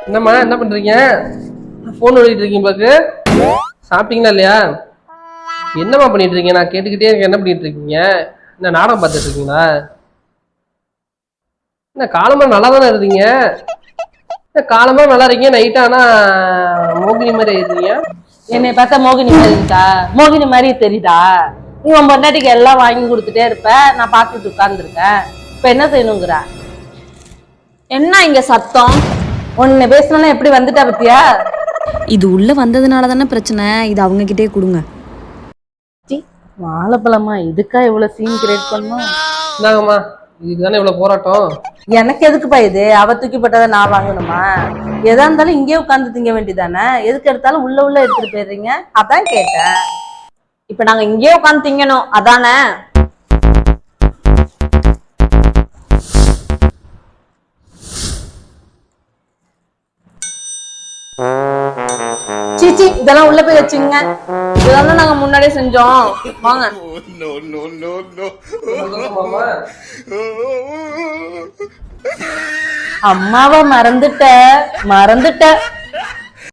என்னம்மா என்ன பண்றீங்க? போன் ஓடிட்டு இருக்கீங்க பாக்கு. சாப்பிட்டீங்களா இல்லையா? என்னம்மா பண்ணிட்டு இருக்கீங்க? நான் கேட்டுக்கிட்டே இருக்கேன். என்ன பண்ணிட்டு இருக்கீங்க? என்ன நாடகம் பார்த்துட்டு இருக்கீங்களா? என்ன காலமா நல்லா தானே இருந்தீங்க? காலமா நல்லா இருக்கீங்க, நைட் ஆனா மோகினி மாதிரி ஆயிருக்கீங்க. என்னை பார்த்தா மோகினி மாதிரி இருக்கா? மோகினி மாதிரி தெரியுதா? நீ உன் பொண்டாட்டிக்கு எல்லாம் வாங்கி கொடுத்துட்டே இருப்ப, நான் பார்த்துட்டு உட்கார்ந்துருக்கேன். இப்ப என்ன செய்யணுங்கிற? என்ன இங்க சத்தம்? ஒன்னு பேசணும்னா எப்படி வந்துட்டா பத்தியா? இது உள்ள வந்ததுனால தானே பிரச்சனை. இது அவங்க கிட்டே கொடுங்க. வாழைப்பழமா? இதுக்கா இவ்வளவு சீன் கிரியேட் பண்ணும்? இந்தாங்கம்மா, இதுதானே இவ்வளவு போராட்டம். எனக்கு எதுக்குப்பா இது? அவ தூக்கி போட்டதை நான் வாங்கணுமா? எதா இருந்தாலும் இங்கே உட்கார்ந்து திங்க வேண்டியதானே? எதுக்கு எடுத்தாலும் உள்ள எடுத்துட்டு போயிடுறீங்க? அதான் கேட்டேன். இப்ப நாங்க இங்கேயே உட்காந்து திங்கணும் அதானே? சீச்சி, இதெல்லாம் உள்ள போய் வச்சுங்க. இதெல்லாம் நாங்க முன்னாடியே செஞ்சோம். வாங்க. அம்மாவை மறந்துட்ட.